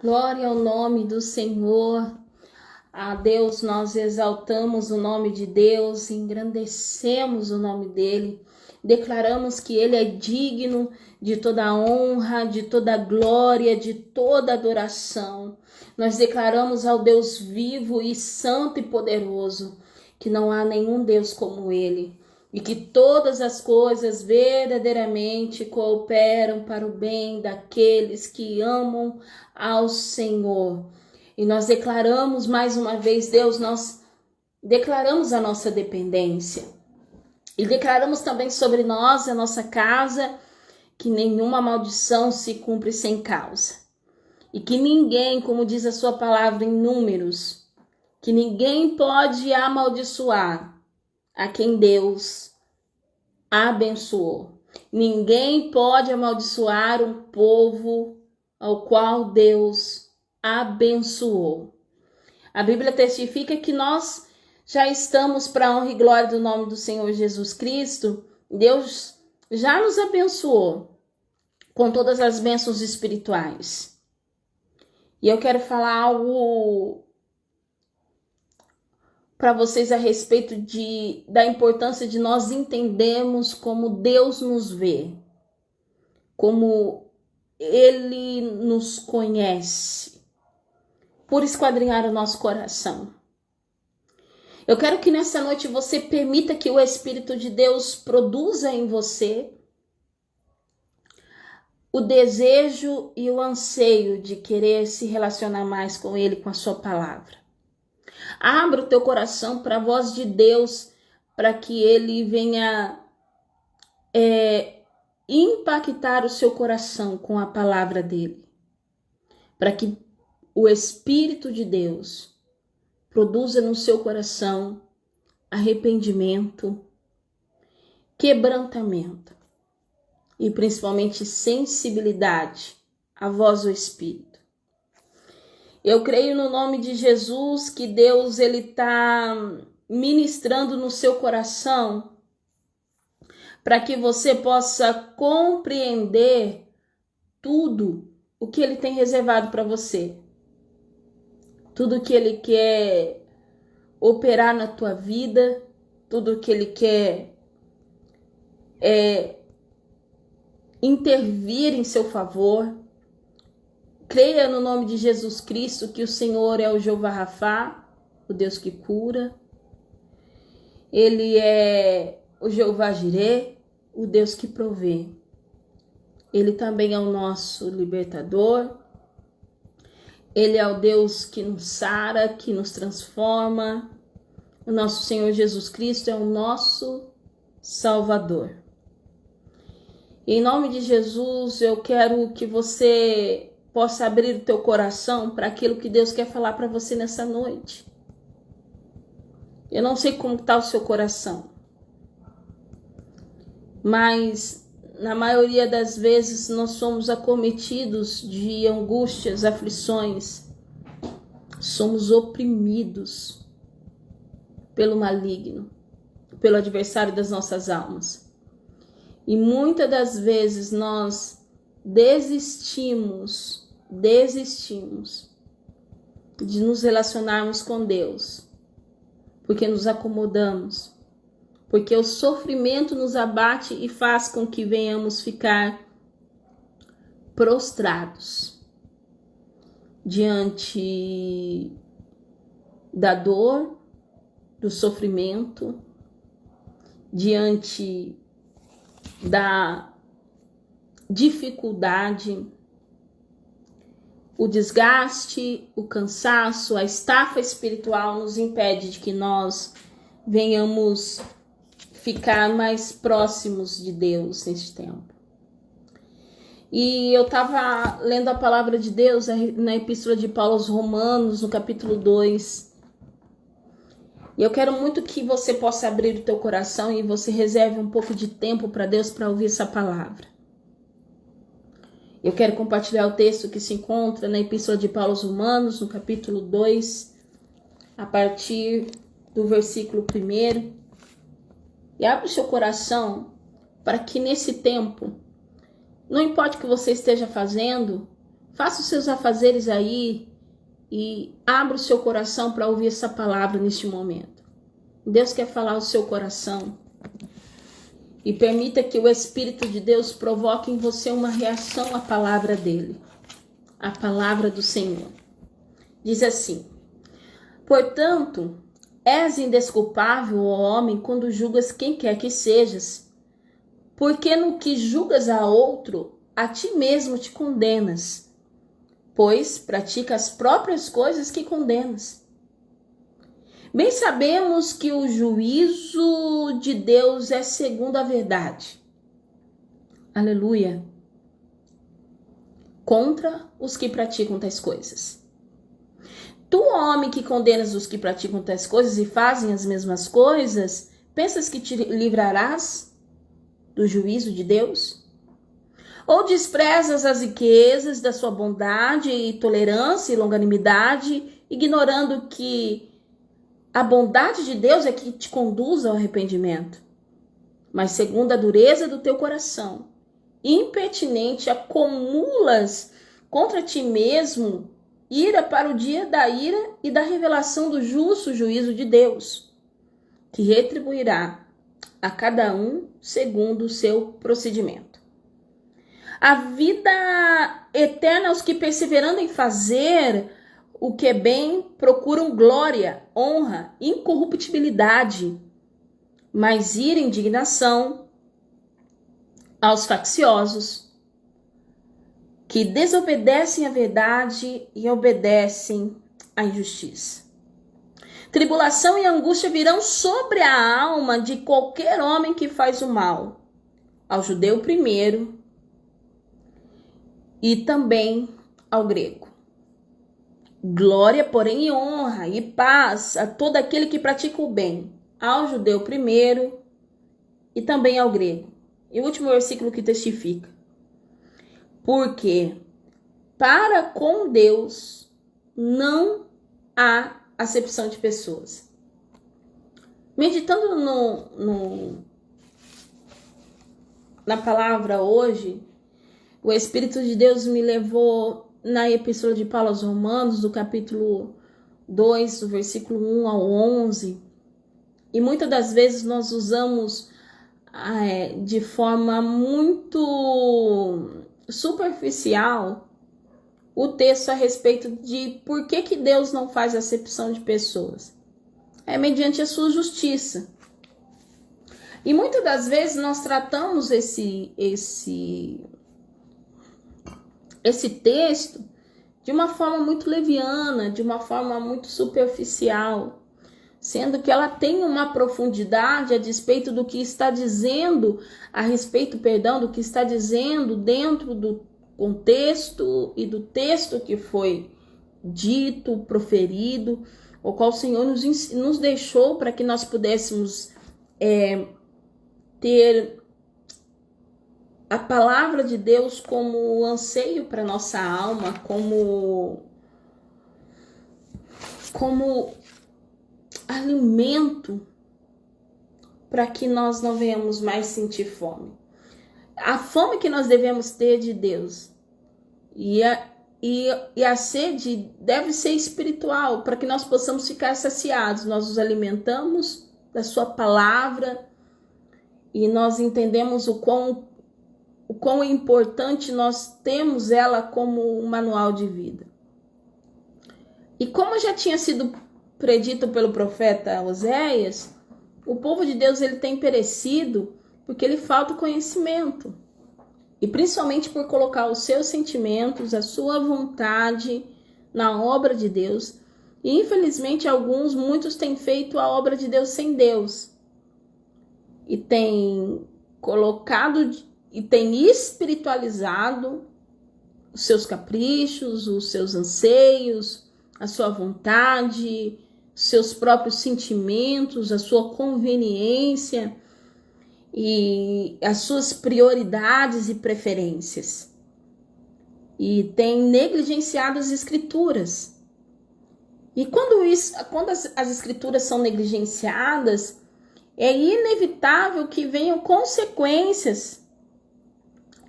Glória ao nome do Senhor. A Deus nós exaltamos o nome de Deus, engrandecemos o nome dele, declaramos que ele é digno de toda a honra, de toda a glória, de toda a adoração. Nós declaramos ao Deus vivo e santo e poderoso que não há nenhum Deus como ele e que todas as coisas verdadeiramente cooperam para o bem daqueles que amam ao Senhor. E nós declaramos mais uma vez, Deus, nós declaramos a nossa dependência. E declaramos também sobre nós, a nossa casa, que nenhuma maldição se cumpre sem causa. E que ninguém, como diz a sua palavra em Números, que ninguém pode amaldiçoar a quem Deus abençoou. Ninguém pode amaldiçoar um povo ao qual Deus abençoou. A Bíblia testifica que nós já estamos para a honra e glória do nome do Senhor Jesus Cristo. Deus já nos abençoou com todas as bênçãos espirituais. E eu quero falar algo para vocês a respeito da importância de nós entendermos como Deus nos vê, como Ele nos conhece, por esquadrinhar o nosso coração. Eu quero que nessa noite você permita que o Espírito de Deus produza em você o desejo e o anseio de querer se relacionar mais com Ele, com a sua palavra. Abra o teu coração para a voz de Deus, para que Ele venha impactar o seu coração com a palavra dele. Para que o Espírito de Deus produza no seu coração arrependimento, quebrantamento e principalmente sensibilidade à voz do Espírito. Eu creio no nome de Jesus que Deus ele está ministrando no seu coração para que você possa compreender tudo o que ele tem reservado para você. Tudo que ele quer operar na tua vida, tudo que ele quer intervir em seu favor. Creia no nome de Jesus Cristo que o Senhor é o Jeová Rafá, o Deus que cura. Ele é o Jeová Jirê, o Deus que provê. Ele também é o nosso libertador. Ele é o Deus que nos sara, que nos transforma. O nosso Senhor Jesus Cristo é o nosso Salvador. Em nome de Jesus, eu quero que você possa abrir o teu coração para aquilo que Deus quer falar para você nessa noite. Eu não sei como está o seu coração, mas na maioria das vezes nós somos acometidos de angústias, aflições, somos oprimidos pelo maligno, pelo adversário das nossas almas. E muitas das vezes nós desistimos de nos relacionarmos com Deus, porque nos acomodamos, porque o sofrimento nos abate e faz com que venhamos ficar prostrados diante da dor, do sofrimento, diante da dificuldade, o desgaste, o cansaço, a estafa espiritual nos impede de que nós venhamos ficar mais próximos de Deus neste tempo. E eu estava lendo a palavra de Deus na Epístola de Paulo aos Romanos, no capítulo 2. E eu quero muito que você possa abrir o teu coração e você reserve um pouco de tempo para Deus para ouvir essa palavra. Eu quero compartilhar o texto que se encontra na Epístola de Paulo aos Romanos, no capítulo 2, a partir do versículo 1. E abre o seu coração para que nesse tempo, não importa o que você esteja fazendo, Faça os seus afazeres aí e abra o seu coração para ouvir essa palavra neste momento. Deus quer falar ao seu coração. E permita que o Espírito de Deus provoque em você uma reação à palavra dele. A palavra do Senhor. Diz assim: portanto, és indesculpável, ó homem, quando julgas quem quer que sejas, porque no que julgas a outro, a ti mesmo te condenas, pois pratica as próprias coisas que condenas. Bem sabemos que o juízo de Deus é segundo a verdade. Aleluia. Contra os que praticam tais coisas. Tu, homem, que condenas os que praticam tais coisas e fazem as mesmas coisas, pensas que te livrarás do juízo de Deus? Ou desprezas as riquezas da sua bondade e tolerância e longanimidade, ignorando que a bondade de Deus é que te conduz ao arrependimento? Mas segundo a dureza do teu coração, impertinente, acumulas contra ti mesmo ira para o dia da ira e da revelação do justo juízo de Deus, que retribuirá a cada um segundo o seu procedimento. A vida eterna aos que, perseverando em fazer o que é bem, procuram glória, honra, incorruptibilidade, mas ira e indignação aos facciosos, que desobedecem à verdade e obedecem à injustiça. Tribulação e angústia virão sobre a alma de qualquer homem que faz o mal, ao judeu primeiro e também ao grego. Glória, porém, e honra e paz a todo aquele que pratica o bem, ao judeu primeiro e também ao grego. E o último versículo que testifica: porque para com Deus não há acepção de pessoas. Meditando na palavra hoje, o Espírito de Deus me levou na Epístola de Paulo aos Romanos, do capítulo 2, do versículo 1 ao 11. E muitas das vezes nós usamos de forma muito superficial o texto a respeito de por que Deus não faz acepção de pessoas. É mediante a sua justiça. E muitas das vezes nós tratamos esse texto de uma forma muito leviana, de uma forma muito superficial, sendo que ela tem uma profundidade a respeito do que está dizendo, do que está dizendo dentro do contexto e do texto que foi dito, proferido, o qual o Senhor nos deixou para que nós pudéssemos ter a palavra de Deus como anseio para nossa alma, como alimento para que nós não venhamos mais sentir fome. A fome que nós devemos ter de Deus e a sede deve ser espiritual, para que nós possamos ficar saciados. Nós nos alimentamos da sua palavra e nós entendemos o quão importante nós temos ela como um manual de vida. E como já tinha sido predito pelo profeta Oséias, o povo de Deus ele tem perecido porque ele falta conhecimento. E principalmente por colocar os seus sentimentos, a sua vontade na obra de Deus. E infelizmente muitos têm feito a obra de Deus sem Deus. E têm colocado e têm espiritualizado os seus caprichos, os seus anseios, a sua vontade, seus próprios sentimentos, a sua conveniência e as suas prioridades e preferências. E tem negligenciado as escrituras. E quando as escrituras são negligenciadas, é inevitável que venham consequências.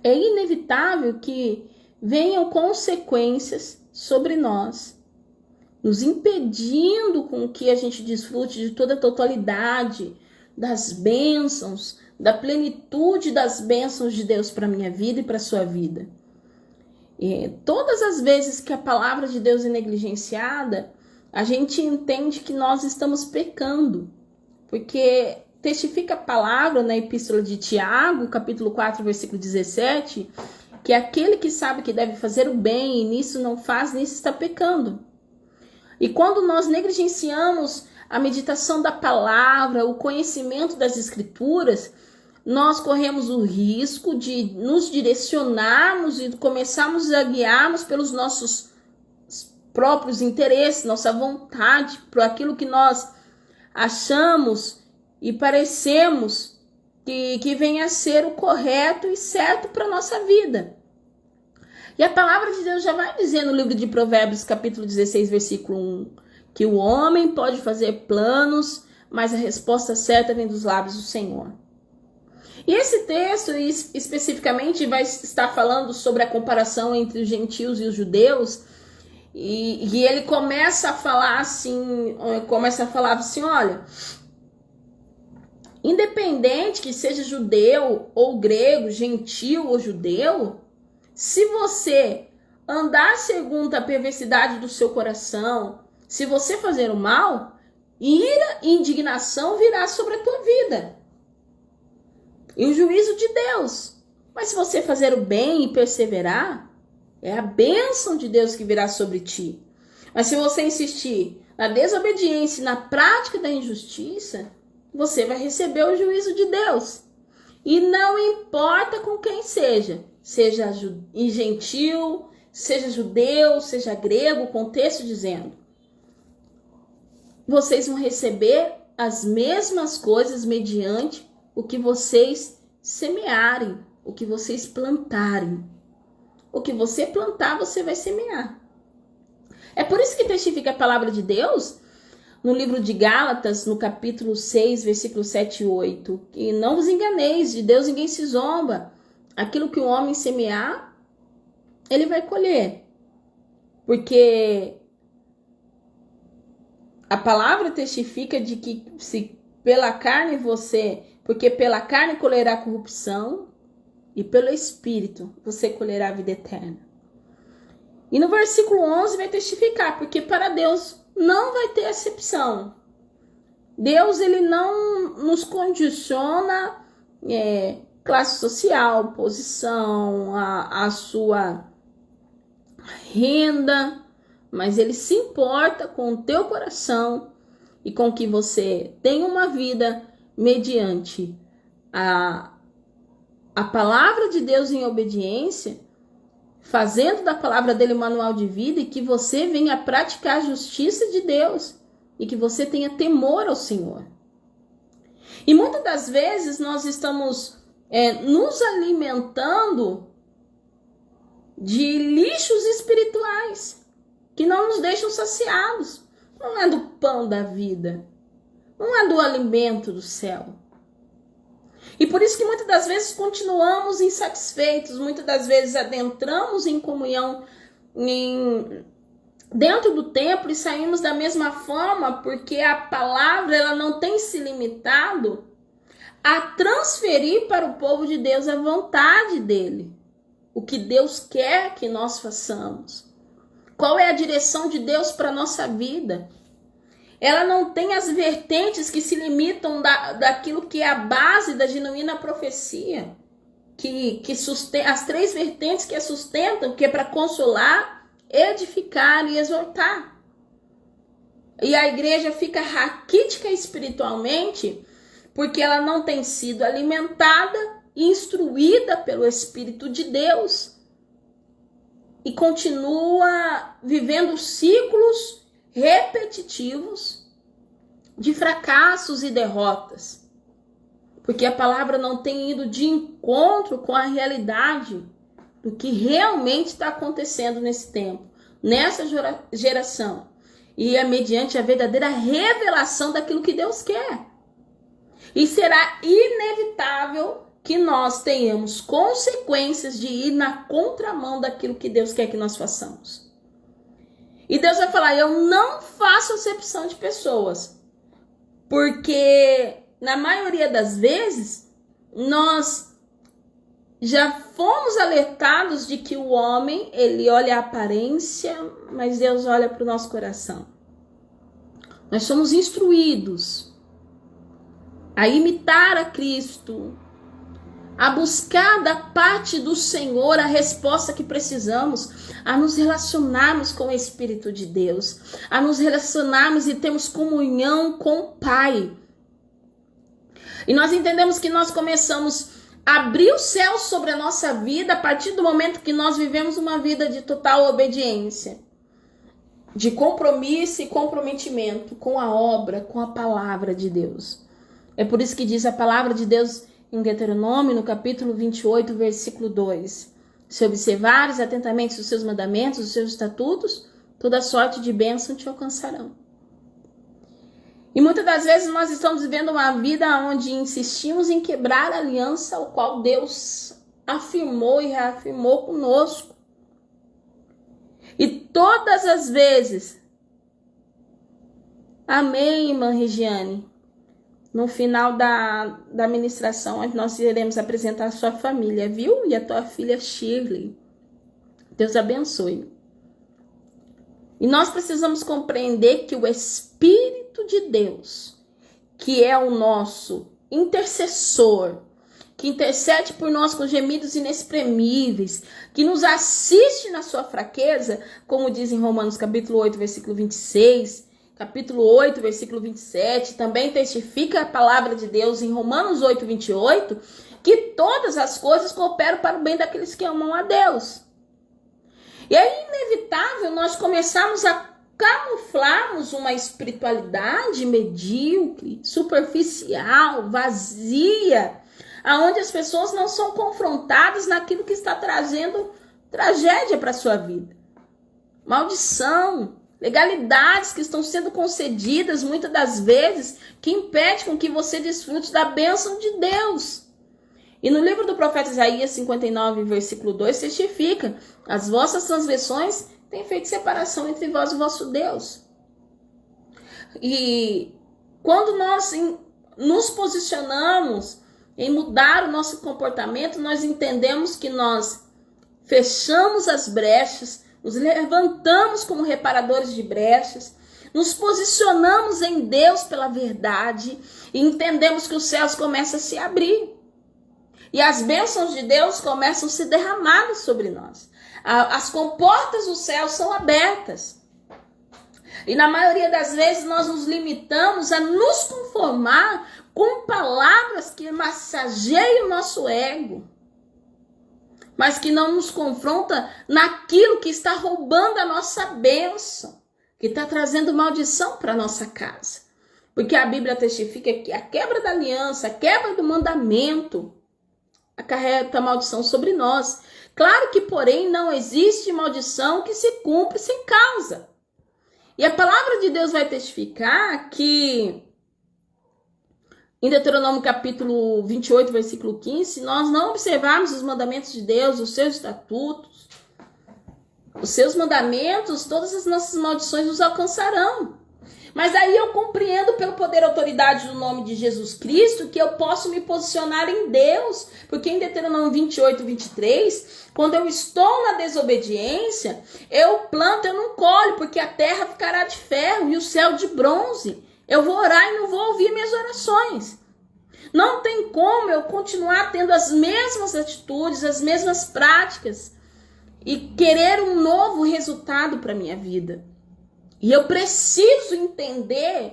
É inevitável que venham consequências sobre nós, nos impedindo com que a gente desfrute de toda a totalidade das bênçãos, da plenitude das bênçãos de Deus para a minha vida e para a sua vida. E todas as vezes que a palavra de Deus é negligenciada, a gente entende que nós estamos pecando, porque testifica a palavra na epístola de Tiago, capítulo 4, versículo 17, que aquele que sabe que deve fazer o bem e nisso não faz, nisso está pecando. E quando nós negligenciamos a meditação da palavra, o conhecimento das escrituras, nós corremos o risco de nos direcionarmos e começarmos a guiarmos pelos nossos próprios interesses, nossa vontade, por aquilo que nós achamos e parecemos que venha a ser o correto e certo para a nossa vida. E a palavra de Deus já vai dizer no livro de Provérbios, capítulo 16, versículo 1, que o homem pode fazer planos, mas a resposta certa vem dos lábios do Senhor. E esse texto especificamente vai estar falando sobre a comparação entre os gentios e os judeus, e ele começa a falar assim, olha, independente que seja judeu ou grego, gentil ou judeu, se você andar segundo a perversidade do seu coração, se você fazer o mal, ira e indignação virá sobre a tua vida. E o juízo de Deus. Mas se você fazer o bem e perseverar, é a bênção de Deus que virá sobre ti. Mas se você insistir na desobediência e na prática da injustiça, você vai receber o juízo de Deus. E não importa com quem seja gentil, seja judeu, seja grego, o contexto dizendo, vocês vão receber as mesmas coisas mediante o que vocês semearem, o que vocês plantarem. O que você plantar, você vai semear. É por isso que testifica a palavra de Deus no livro de Gálatas, no capítulo 6, versículo 7 e 8. E não vos enganeis, de Deus ninguém se zomba. Aquilo que o homem semear, ele vai colher. Porque a palavra testifica de que se pela carne porque pela carne colherá corrupção e pelo Espírito você colherá a vida eterna. E no versículo 11 vai testificar, porque para Deus não vai ter exceção. Deus, ele não nos condiciona classe social, posição, a sua renda, mas ele se importa com o teu coração e com que você tenha uma vida mediante a palavra de Deus em obediência, fazendo da palavra dele um manual de vida, e que você venha praticar a justiça de Deus e que você tenha temor ao Senhor. E muitas das vezes nós estamos nos alimentando de lixos espirituais que não nos deixam saciados. Não é do pão da vida, não é do alimento do céu. E por isso que muitas das vezes continuamos insatisfeitos, muitas das vezes adentramos em comunhão dentro do templo e saímos da mesma forma, porque a palavra ela não tem se limitado a transferir para o povo de Deus a vontade dele, o que Deus quer que nós façamos. Qual é a direção de Deus para a nossa vida? Ela não tem as vertentes que se limitam daquilo que é a base da genuína profecia, que as 3 vertentes que a sustentam, que é para consolar, edificar e exortar. E a igreja fica raquítica espiritualmente porque ela não tem sido alimentada e instruída pelo Espírito de Deus e continua vivendo ciclos repetitivos de fracassos e derrotas, porque a palavra não tem ido de encontro com a realidade do que realmente está acontecendo nesse tempo, nessa geração, e é mediante a verdadeira revelação daquilo que Deus quer. E será inevitável que nós tenhamos consequências de ir na contramão daquilo que Deus quer que nós façamos. E Deus vai falar, eu não faço acepção de pessoas, porque na maioria das vezes nós já fomos alertados de que o homem, ele olha a aparência, mas Deus olha para o nosso coração. Nós somos instruídos a imitar a Cristo, a buscar da parte do Senhor a resposta que precisamos, a nos relacionarmos com o Espírito de Deus, a nos relacionarmos e termos comunhão com o Pai. E nós entendemos que nós começamos a abrir o céu sobre a nossa vida a partir do momento que nós vivemos uma vida de total obediência, de compromisso e comprometimento com a obra, com a palavra de Deus. É por isso que diz a palavra de Deus em Deuteronômio, no capítulo 28, versículo 2. Se observares atentamente os seus mandamentos, os seus estatutos, toda sorte de bênção te alcançarão. E muitas das vezes nós estamos vivendo uma vida onde insistimos em quebrar a aliança ao qual Deus afirmou e reafirmou conosco. E todas as vezes, amém, irmã Regiane, no final da ministração, nós iremos apresentar a sua família, viu? E a tua filha Shirley. Deus abençoe. E nós precisamos compreender que o Espírito de Deus, que é o nosso intercessor, que intercede por nós com gemidos inexprimíveis, que nos assiste na sua fraqueza, como diz em Romanos capítulo 8, versículo 26, capítulo 8, versículo 27, também testifica a palavra de Deus em Romanos 8, 28, que todas as coisas cooperam para o bem daqueles que amam a Deus. E é inevitável nós começarmos a camuflarmos uma espiritualidade medíocre, superficial, vazia, aonde as pessoas não são confrontadas naquilo que está trazendo tragédia para a sua vida. Maldição, legalidades que estão sendo concedidas muitas das vezes, que impede com que você desfrute da bênção de Deus. E no livro do profeta Isaías 59, versículo 2, testifica, as vossas transgressões têm feito separação entre vós e o vosso Deus. E quando nós nos posicionamos em mudar o nosso comportamento, nós entendemos que nós fechamos as brechas, nos levantamos como reparadores de brechas, nos posicionamos em Deus pela verdade e entendemos que os céus começam a se abrir. E as bênçãos de Deus começam a se derramar sobre nós. As comportas do céu são abertas. E na maioria das vezes nós nos limitamos a nos conformar com palavras que massageiam o nosso ego, mas que não nos confronta naquilo que está roubando a nossa bênção, que está trazendo maldição para a nossa casa. Porque a Bíblia testifica que a quebra da aliança, a quebra do mandamento, acarreta maldição sobre nós. Claro que, porém, não existe maldição que se cumpre sem causa. E a palavra de Deus vai testificar que, em Deuteronômio capítulo 28, versículo 15, se nós não observarmos os mandamentos de Deus, os seus estatutos, os seus mandamentos, todas as nossas maldições nos alcançarão. Mas aí eu compreendo pelo poder e autoridade do nome de Jesus Cristo que eu posso me posicionar em Deus. Porque em Deuteronômio 28, 23, quando eu estou na desobediência, eu planto, eu não colho, porque a terra ficará de ferro e o céu de bronze. Eu vou orar e não vou ouvir minhas orações. Não tem como eu continuar tendo as mesmas atitudes, as mesmas práticas e querer um novo resultado para a minha vida. E eu preciso entender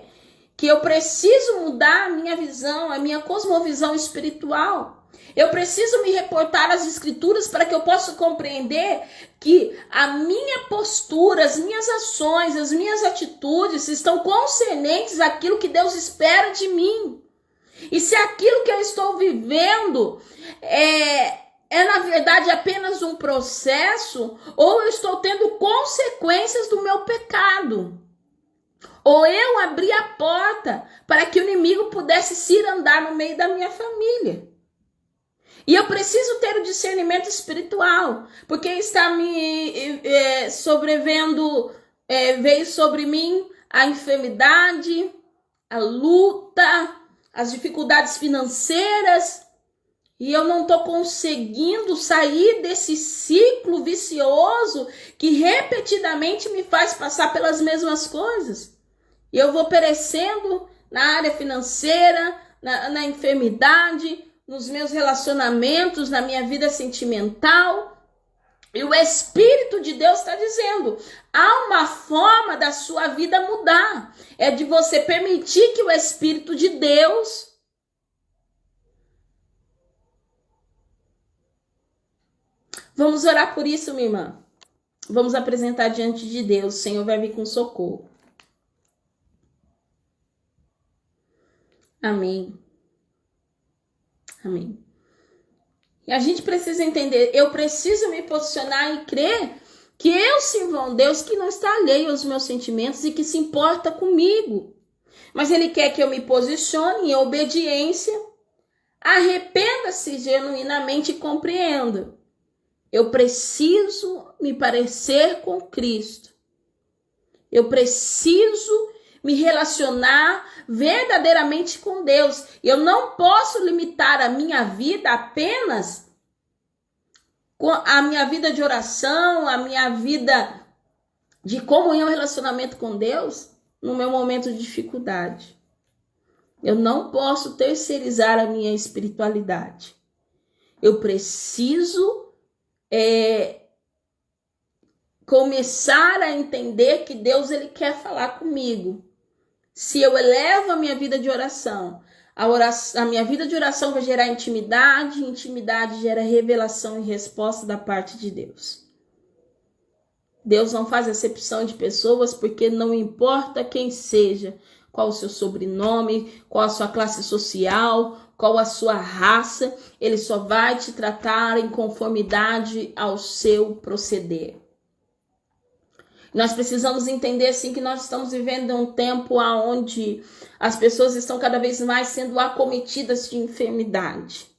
que eu preciso mudar a minha visão, a minha cosmovisão espiritual. Eu preciso me reportar às escrituras para que eu possa compreender que a minha postura, as minhas ações, as minhas atitudes estão concernentes àquilo que Deus espera de mim. E se aquilo que eu estou vivendo é na verdade apenas um processo, ou eu estou tendo consequências do meu pecado, ou eu abri a porta para que o inimigo pudesse se andar no meio da minha família. E eu preciso ter o discernimento espiritual, porque está me sobrevendo, veio sobre mim a enfermidade, a luta, as dificuldades financeiras, e eu não estou conseguindo sair desse ciclo vicioso que repetidamente me faz passar pelas mesmas coisas. E eu vou perecendo na área financeira, na enfermidade, nos meus relacionamentos, na minha vida sentimental. E o Espírito de Deus está dizendo, há uma forma da sua vida mudar. É de você permitir que o Espírito de Deus Vamos orar por isso, minha irmã. Vamos apresentar diante de Deus. O Senhor vai vir com socorro. Amém. Amém. E a gente precisa entender, eu preciso me posicionar e crer que eu sirvo a um Deus que não está alheio aos meus sentimentos e que se importa comigo. Mas Ele quer que eu me posicione em obediência, arrependa-se genuinamente e compreenda. Eu preciso me parecer com Cristo. Eu preciso me relacionar verdadeiramente com Deus. Eu não posso limitar a minha vida apenas com a minha vida de oração, a minha vida de comunhão e relacionamento com Deus no meu momento de dificuldade. Eu não posso terceirizar a minha espiritualidade. Eu preciso começar a entender que Deus ele quer falar comigo. Se eu elevo a minha vida de oração, a minha vida de oração vai gerar intimidade, intimidade gera revelação e resposta da parte de Deus. Deus não faz acepção de pessoas, porque não importa quem seja, qual o seu sobrenome, qual a sua classe social, qual a sua raça, ele só vai te tratar em conformidade ao seu proceder. Nós precisamos entender assim que nós estamos vivendo um tempo onde as pessoas estão cada vez mais sendo acometidas de enfermidade.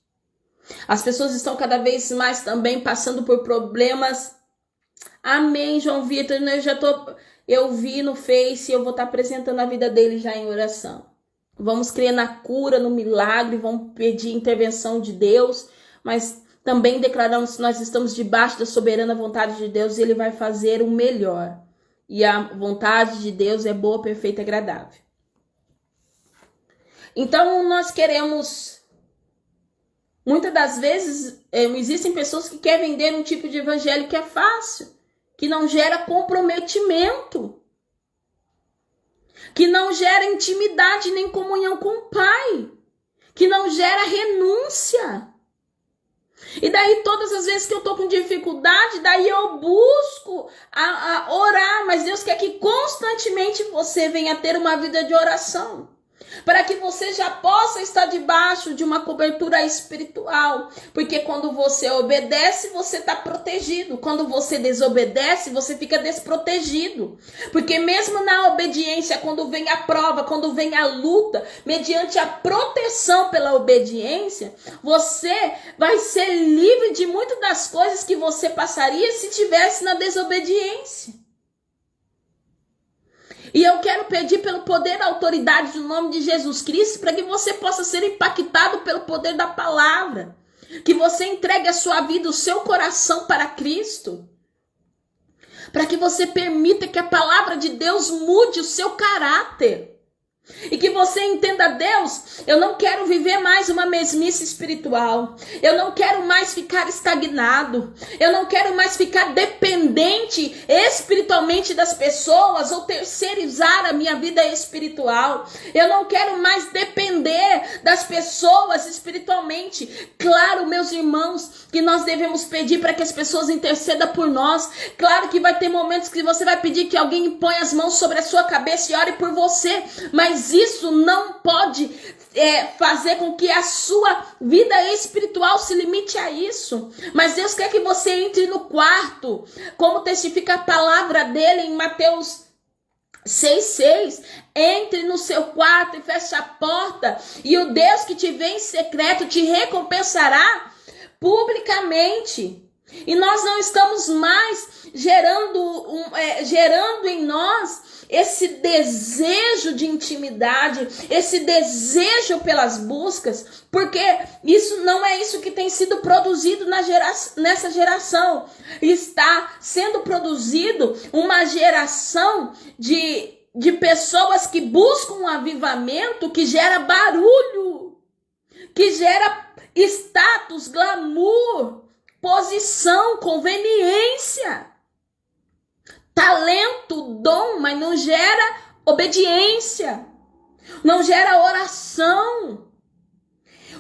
As pessoas estão cada vez mais também passando por problemas. Amém, João Vitor, eu vi no Face, eu vou estar apresentando a vida dele já em oração. Vamos crer na cura, no milagre, vamos pedir intervenção de Deus, mas também declaramos que nós estamos debaixo da soberana vontade de Deus e Ele vai fazer o melhor. E a vontade de Deus é boa, perfeita e agradável. Então nós queremos, muitas das vezes, existem pessoas que querem vender um tipo de evangelho que é fácil, que não gera comprometimento, que não gera intimidade nem comunhão com o Pai, que não gera renúncia. E daí todas as vezes que eu tô com dificuldade, daí eu busco a orar, mas Deus quer que constantemente você venha ter uma vida de oração, para que você já possa estar debaixo de uma cobertura espiritual, porque quando você obedece, você está protegido, quando você desobedece, você fica desprotegido, porque mesmo na obediência, quando vem a prova, quando vem a luta, mediante a proteção pela obediência, você vai ser livre de muitas das coisas que você passaria se tivesse na desobediência. E eu quero pedir pelo poder da autoridade do nome de Jesus Cristo, para que você possa ser impactado pelo poder da palavra. Que você entregue a sua vida, o seu coração para Cristo. Para que você permita que a palavra de Deus mude o seu caráter. E que você entenda, Deus, eu não quero viver mais uma mesmice espiritual. Eu não quero mais ficar estagnado. Eu não quero mais ficar dependente espiritualmente das pessoas ou terceirizar a minha vida espiritual. Eu não quero mais depender das pessoas espiritualmente. Claro, meus irmãos, que nós devemos pedir para que as pessoas intercedam por nós. Claro que vai ter momentos que você vai pedir que alguém ponha as mãos sobre a sua cabeça e ore por você. Mas isso não pode fazer com que a sua vida espiritual se limite a isso. Mas Deus quer que você entre no quarto, como testifica a palavra dele em Mateus 6,6. Entre no seu quarto e feche a porta, e o Deus que te vê em secreto te recompensará. publicamente. E nós não estamos mais gerando em nós esse desejo de intimidade, esse desejo pelas buscas, porque isso não é isso que tem sido produzido nessa geração. Está sendo produzido uma geração de pessoas que buscam um avivamento que gera barulho, que gera status, glamour, posição, conveniência, talento, dom, mas não gera obediência, não gera oração.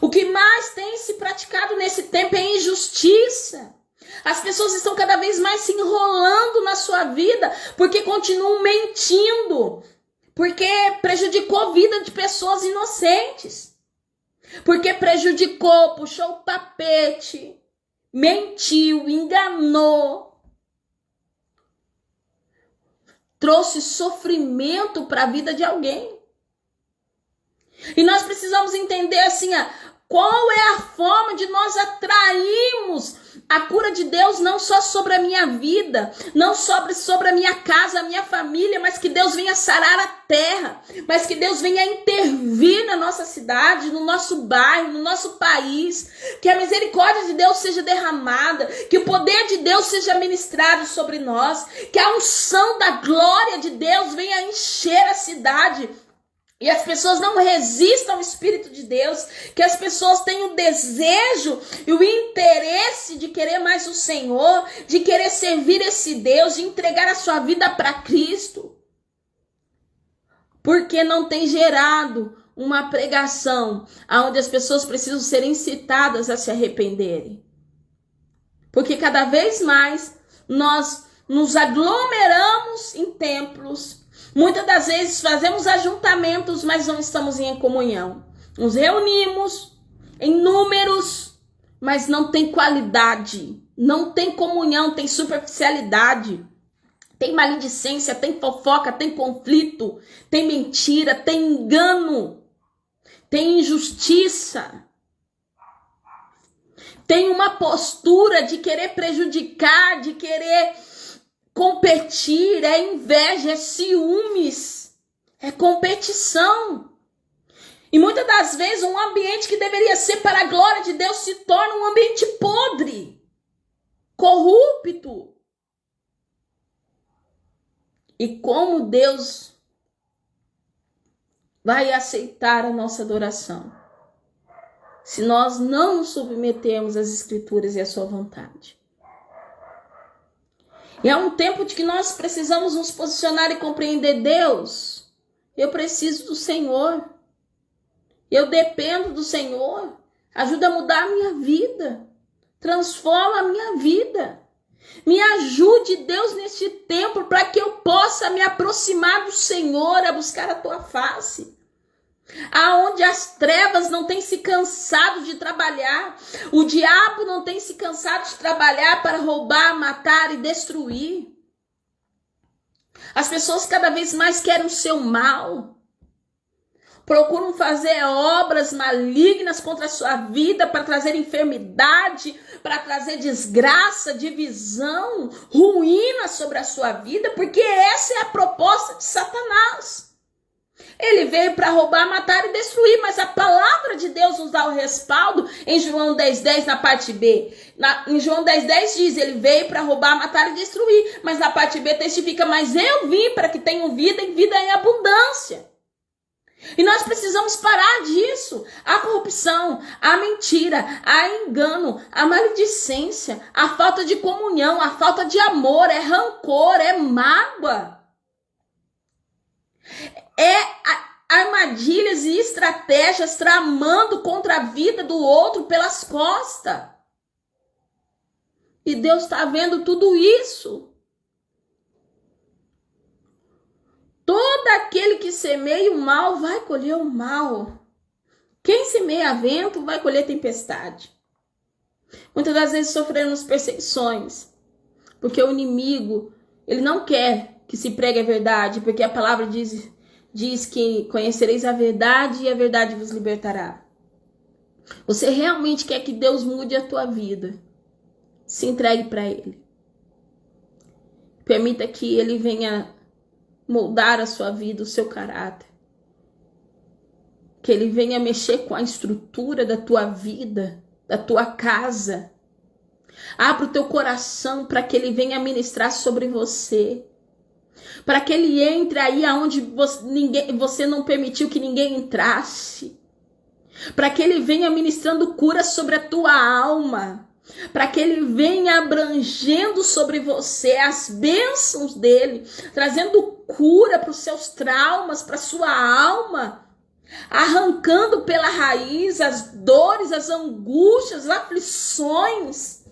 O que mais tem se praticado nesse tempo é injustiça. As pessoas estão cada vez mais se enrolando na sua vida porque continuam mentindo, porque prejudicou a vida de pessoas inocentes, porque prejudicou, puxou o tapete, mentiu, enganou, trouxe sofrimento para a vida de alguém. E nós precisamos entender assim, qual é a forma de nós atrairmos a cura de Deus não só sobre a minha vida, não sobre a minha casa, a minha família, mas que Deus venha sarar a terra, mas que Deus venha intervir na nossa cidade, no nosso bairro, no nosso país, que a misericórdia de Deus seja derramada, que o poder de Deus seja ministrado sobre nós, que a unção da glória de Deus venha encher a cidade, e as pessoas não resistam ao Espírito de Deus, que as pessoas tenham o desejo e o interesse de querer mais o Senhor, de querer servir esse Deus, de entregar a sua vida para Cristo. Porque não tem gerado uma pregação onde as pessoas precisam ser incitadas a se arrependerem. Porque cada vez mais nós nos aglomeramos em templos. Muitas das vezes fazemos ajuntamentos, mas não estamos em comunhão. Nos reunimos em números, mas não tem qualidade, não tem comunhão, tem superficialidade, tem maledicência, tem fofoca, tem conflito, tem mentira, tem engano, tem injustiça. Tem uma postura de querer prejudicar, de querer competir, é inveja, é ciúmes, é competição. E muitas das vezes um ambiente que deveria ser para a glória de Deus se torna um ambiente podre, corrupto. E como Deus vai aceitar a nossa adoração se nós não nos submetermos às Escrituras e à sua vontade? E é um tempo de que nós precisamos nos posicionar e compreender: Deus, eu preciso do Senhor. Eu dependo do Senhor. Ajuda a mudar a minha vida. Transforma a minha vida. Me ajude, Deus, neste tempo para que eu possa me aproximar do Senhor, a buscar a tua face. Aonde as trevas não têm se cansado de trabalhar, o diabo não tem se cansado de trabalhar para roubar, matar e destruir. As pessoas cada vez mais querem o seu mal, procuram fazer obras malignas contra a sua vida para trazer enfermidade, para trazer desgraça, divisão, ruína sobre a sua vida, porque essa é a proposta de Satanás. Ele veio para roubar, matar e destruir, mas a palavra de Deus nos dá o respaldo em João 10:10 na parte B. Em João 10:10 diz, ele veio para roubar, matar e destruir, mas na parte B testifica, mas eu vim para que tenham vida e vida em abundância. E nós precisamos parar disso. A corrupção, a mentira, a engano, a maledicência, a falta de comunhão, a falta de amor, é rancor, é mágoa. É armadilhas e estratégias tramando contra a vida do outro pelas costas. E Deus está vendo tudo isso. Todo aquele que semeia o mal vai colher o mal. Quem semeia vento vai colher tempestade. Muitas das vezes sofremos perseguições, porque o inimigo, ele não quer que se pregue a verdade, porque a palavra diz que conhecereis a verdade e a verdade vos libertará. Você realmente quer que Deus mude a tua vida? Se entregue para Ele. Permita que Ele venha moldar a sua vida, o seu caráter. Que Ele venha mexer com a estrutura da tua vida, da tua casa. Abra o teu coração para que Ele venha ministrar sobre você. Para que Ele entre aí aonde você não permitiu que ninguém entrasse. Para que Ele venha ministrando cura sobre a tua alma. Para que Ele venha abrangendo sobre você as bênçãos dEle. Trazendo cura para os seus traumas, para a sua alma. Arrancando pela raiz as dores, as angústias, as aflições.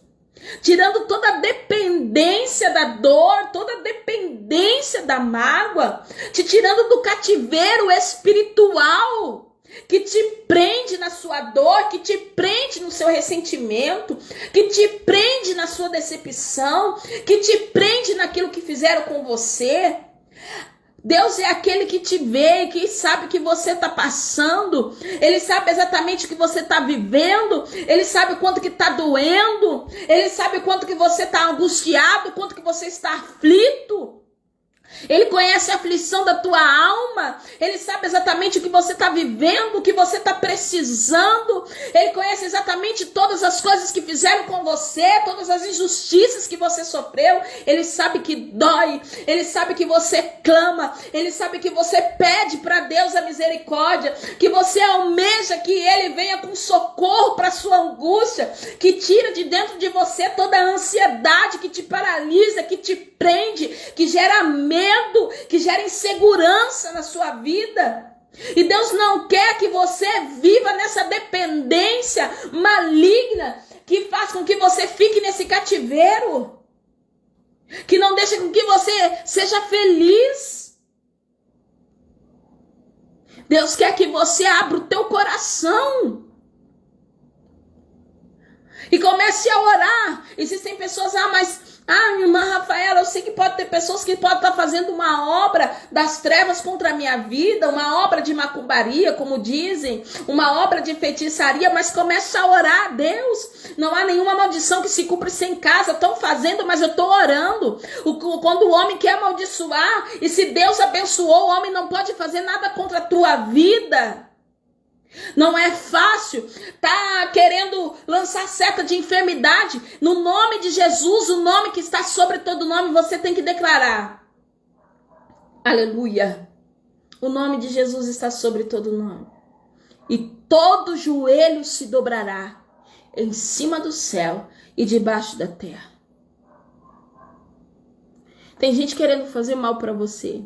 Tirando toda a dependência da dor, toda a dependência da mágoa. Te tirando do cativeiro espiritual. Que te prende na sua dor, que te prende no seu ressentimento, que te prende na sua decepção, que te prende naquilo que fizeram com você. Deus é aquele que te vê, que sabe o que você está passando. Ele sabe exatamente o que você está vivendo. Ele sabe o quanto que está doendo. Ele sabe o quanto que você está angustiado, o quanto que você está aflito. Ele conhece a aflição da tua alma. Ele sabe exatamente o que você está vivendo, o que você está precisando. Ele conhece exatamente todas as coisas que fizeram com você, todas as injustiças que você sofreu. Ele sabe que dói. Ele sabe que você clama. Ele sabe que você pede para Deus a misericórdia, que você almeja que Ele venha com socorro para a sua angústia, que tira de dentro de você toda a ansiedade que te paralisa, que te prende, que gera medo, que gera insegurança na sua vida. E Deus não quer que você viva nessa dependência maligna que faz com que você fique nesse cativeiro, que não deixa com que você seja feliz. Deus quer que você abra o teu coração e comece a orar. Existem pessoas, irmã Rafaela, eu sei que pode ter pessoas que podem estar fazendo uma obra das trevas contra a minha vida, uma obra de macumbaria, como dizem, uma obra de feitiçaria, mas comece a orar a Deus. Não há nenhuma maldição que se cumpre sem casa. Estão fazendo, mas eu estou orando. Quando o homem quer amaldiçoar, e se Deus abençoou, o homem não pode fazer nada contra a tua vida. Não é fácil, tá querendo lançar seta de enfermidade. No nome de Jesus, o nome que está sobre todo nome, você tem que declarar. Aleluia. O nome de Jesus está sobre todo nome. E todo joelho se dobrará em cima do céu e debaixo da terra. Tem gente querendo fazer mal para você.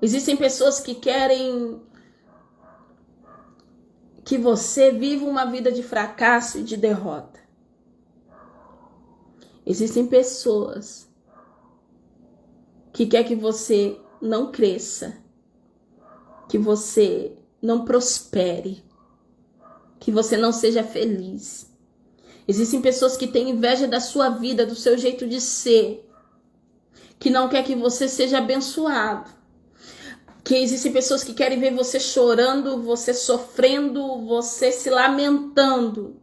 Existem pessoas que querem que você viva uma vida de fracasso e de derrota. Existem pessoas que querem que você não cresça, que você não prospere, que você não seja feliz. Existem pessoas que têm inveja da sua vida, do seu jeito de ser, que não quer que você seja abençoado. Que existem pessoas que querem ver você chorando, você sofrendo, você se lamentando.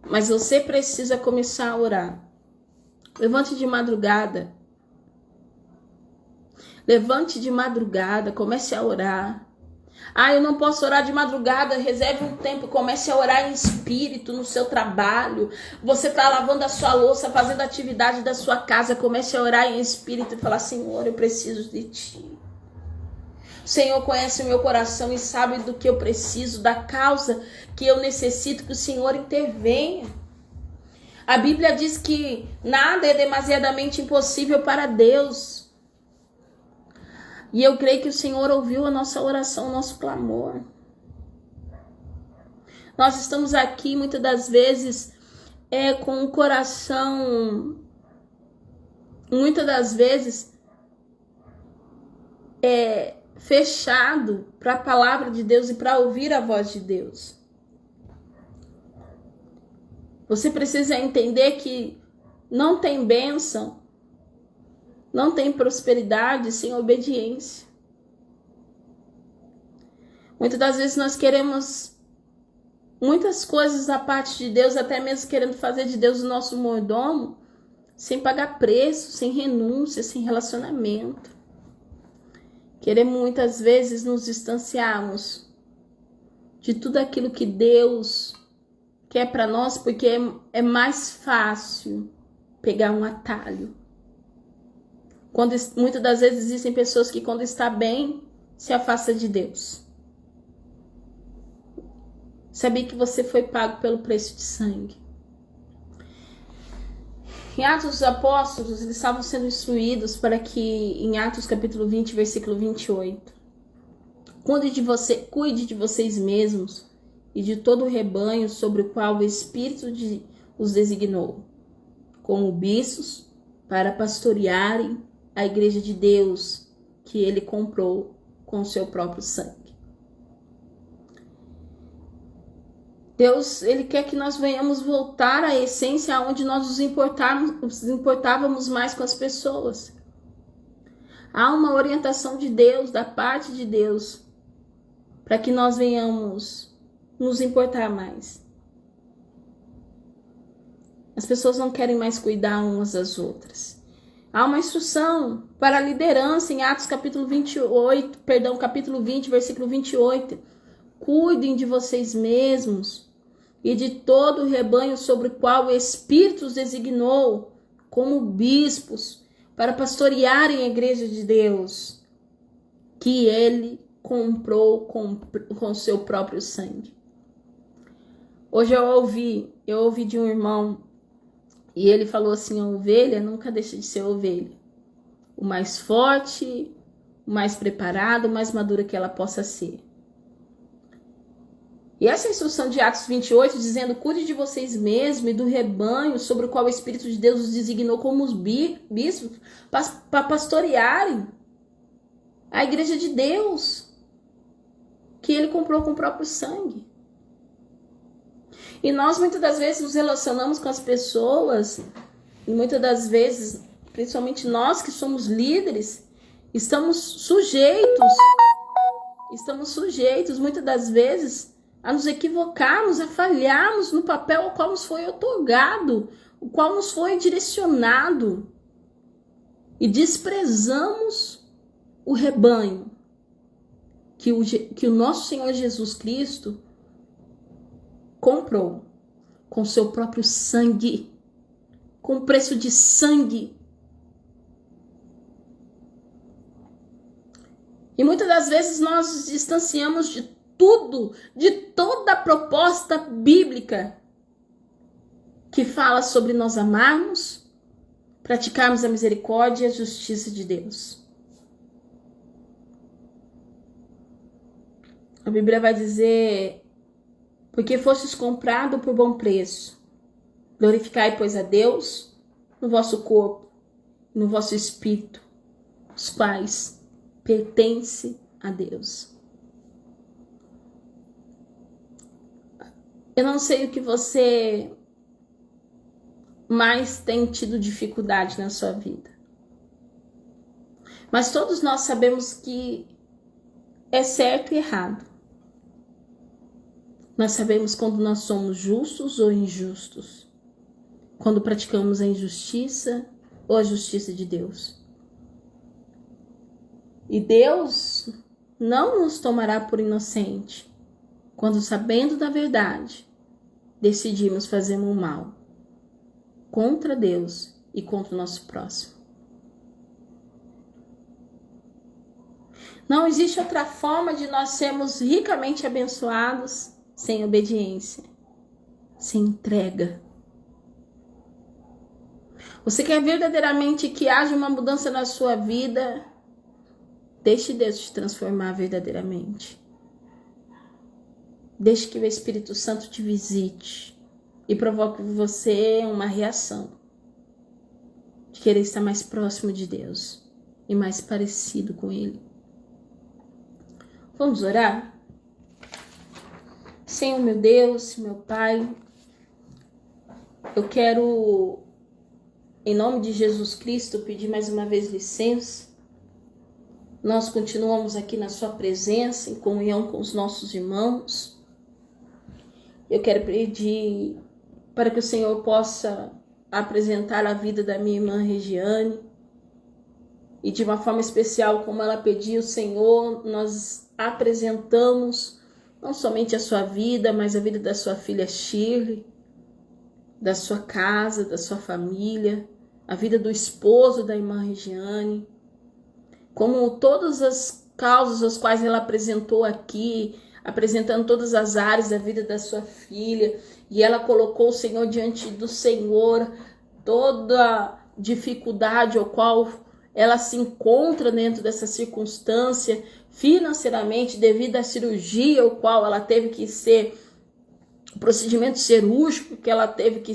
Mas você precisa começar a orar. Levante de madrugada. Levante de madrugada, comece a orar. Eu não posso orar de madrugada. Reserve um tempo, comece a orar em espírito no seu trabalho. Você está lavando a sua louça, fazendo a atividade da sua casa, comece a orar em espírito e falar: Senhor, eu preciso de Ti. O Senhor conhece o meu coração e sabe do que eu preciso, da causa que eu necessito que o Senhor intervenha. A Bíblia diz que nada é demasiadamente impossível para Deus. E eu creio que o Senhor ouviu a nossa oração, o nosso clamor. Nós estamos aqui muitas das vezes com o coração, muitas das vezes, fechado para a palavra de Deus e para ouvir a voz de Deus. Você precisa entender que não tem bênção, não tem prosperidade sem obediência. Muitas das vezes nós queremos muitas coisas da parte de Deus, até mesmo querendo fazer de Deus o nosso mordomo, sem pagar preço, sem renúncia, sem relacionamento. Queremos muitas vezes nos distanciarmos de tudo aquilo que Deus quer para nós, porque é mais fácil pegar um atalho. Muitas das vezes existem pessoas que quando está bem, se afasta de Deus. Sabia que você foi pago pelo preço de sangue. Em Atos dos Apóstolos, eles estavam sendo instruídos para que, em Atos capítulo 20, versículo 28, cuide de vocês mesmos e de todo o rebanho sobre o qual o Espírito os designou, como bispos, para pastorearem a igreja de Deus, que ele comprou com o seu próprio sangue. Deus, ele quer que nós venhamos voltar à essência onde nós nos importávamos mais com as pessoas. Há uma orientação de Deus, da parte de Deus, para que nós venhamos nos importar mais. As pessoas não querem mais cuidar umas das outras. Há uma instrução para a liderança em Atos capítulo 20, versículo 28. Cuidem de vocês mesmos e de todo o rebanho sobre o qual o Espírito os designou como bispos para pastorearem a igreja de Deus, que ele comprou com seu próprio sangue. Hoje eu ouvi de um irmão e ele falou assim: a ovelha nunca deixa de ser ovelha. O mais forte, o mais preparado, o mais madura que ela possa ser. E essa instrução de Atos 28, dizendo: cuide de vocês mesmos e do rebanho sobre o qual o Espírito de Deus os designou como os bispos para pastorearem a igreja de Deus, que ele comprou com o próprio sangue. E nós muitas das vezes nos relacionamos com as pessoas, e muitas das vezes, principalmente nós que somos líderes, estamos sujeitos muitas das vezes a nos equivocarmos, a falharmos no papel ao qual nos foi otorgado, o qual nos foi direcionado, e desprezamos o rebanho que o nosso Senhor Jesus Cristo comprou com seu próprio sangue, com preço de sangue. E muitas das vezes nós nos distanciamos de toda a proposta bíblica que fala sobre nós amarmos, praticarmos a misericórdia e a justiça de Deus. A Bíblia vai dizer: porque fostes comprado por bom preço, glorificai, pois, a Deus no vosso corpo e no vosso espírito, os quais pertencem a Deus. Eu não sei o que você mais tem tido dificuldade na sua vida, mas todos nós sabemos que é certo e errado. Nós sabemos quando nós somos justos ou injustos, quando praticamos a injustiça ou a justiça de Deus. E Deus não nos tomará por inocente quando, sabendo da verdade, decidimos fazer o mal contra Deus e contra o nosso próximo. Não existe outra forma de nós sermos ricamente abençoados sem obediência, sem entrega. Você quer verdadeiramente que haja uma mudança na sua vida? Deixe Deus te transformar verdadeiramente. Deixe que o Espírito Santo te visite e provoque em você uma reação de querer estar mais próximo de Deus e mais parecido com Ele. Vamos orar? Senhor, meu Deus, meu Pai, eu quero, em nome de Jesus Cristo, pedir mais uma vez licença Nós continuamos aqui na sua presença, em comunhão com os nossos irmãos. Eu quero pedir para que o Senhor possa apresentar a vida da minha irmã Regiane. E de uma forma especial, como ela pediu, Senhor, nós apresentamos não somente a sua vida, mas a vida da sua filha Shirley, da sua casa, da sua família, a vida do esposo da irmã Regiane, como todas as causas as quais ela apresentou aqui, apresentando todas as áreas da vida da sua filha, e ela colocou o Senhor diante do Senhor, toda dificuldade ao qual ela se encontra dentro dessa circunstância, financeiramente, devido à cirurgia ao qual ela teve que ser, procedimento cirúrgico que ela teve que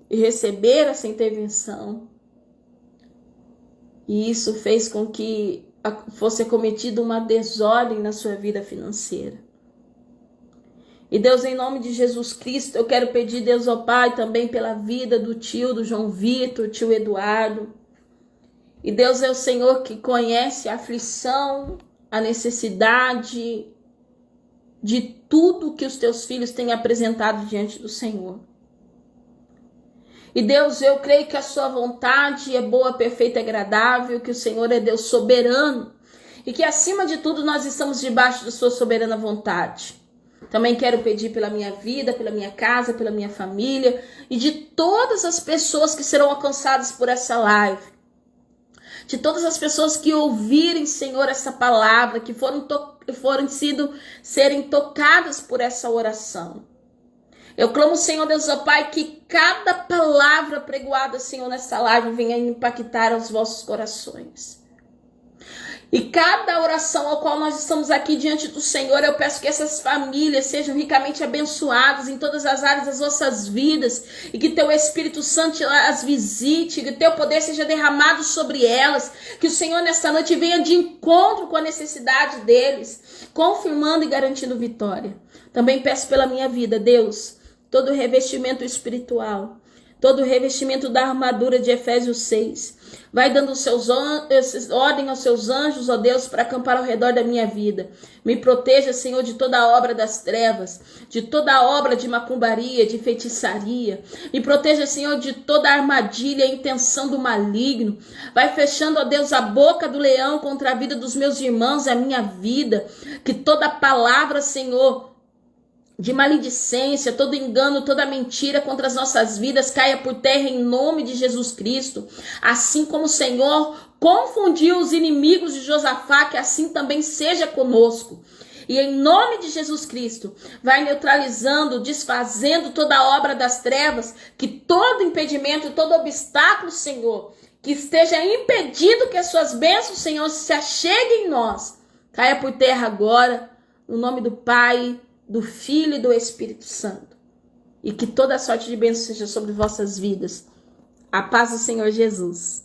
receber essa intervenção. E isso fez com que fosse cometida uma desordem na sua vida financeira. E Deus, em nome de Jesus Cristo, eu quero pedir, Deus, ó Pai, também pela vida do João Vitor, tio Eduardo. E Deus é o Senhor que conhece a aflição, a necessidade de tudo que os teus filhos têm apresentado diante do Senhor. E Deus, eu creio que a sua vontade é boa, perfeita e agradável, que o Senhor é Deus soberano e que acima de tudo nós estamos debaixo da sua soberana vontade. Também quero pedir pela minha vida, pela minha casa, pela minha família e de todas as pessoas que serão alcançadas por essa live. De todas as pessoas que ouvirem, Senhor, essa palavra, que serem tocadas por essa oração. Eu clamo, Senhor Deus, ó Pai, que cada palavra pregoada, Senhor, nessa live venha impactar os vossos corações. E cada oração ao qual nós estamos aqui diante do Senhor, eu peço que essas famílias sejam ricamente abençoadas em todas as áreas das nossas vidas, e que teu Espírito Santo as visite, que teu poder seja derramado sobre elas, que o Senhor nesta noite venha de encontro com a necessidade deles, confirmando e garantindo vitória. Também peço pela minha vida, Deus, todo o revestimento espiritual, todo o revestimento da armadura de Efésios 6. Vai dando ordem aos seus anjos, ó Deus, para acampar ao redor da minha vida. Me proteja, Senhor, de toda a obra das trevas, de toda a obra de macumbaria, de feitiçaria. Me proteja, Senhor, de toda a armadilha e intenção do maligno. Vai fechando, ó Deus, a boca do leão contra a vida dos meus irmãos e a minha vida. Que toda palavra, Senhor, de maledicência, todo engano, toda mentira contra as nossas vidas caia por terra em nome de Jesus Cristo. Assim como o Senhor confundiu os inimigos de Josafá, que assim também seja conosco. E em nome de Jesus Cristo, vai neutralizando, desfazendo toda a obra das trevas, que todo impedimento, todo obstáculo, Senhor, que esteja impedido que as suas bênçãos, Senhor, se acheguem em nós, caia por terra agora, no nome do Pai, do Filho e do Espírito Santo. E que toda sorte de bênção seja sobre vossas vidas. A paz do Senhor Jesus.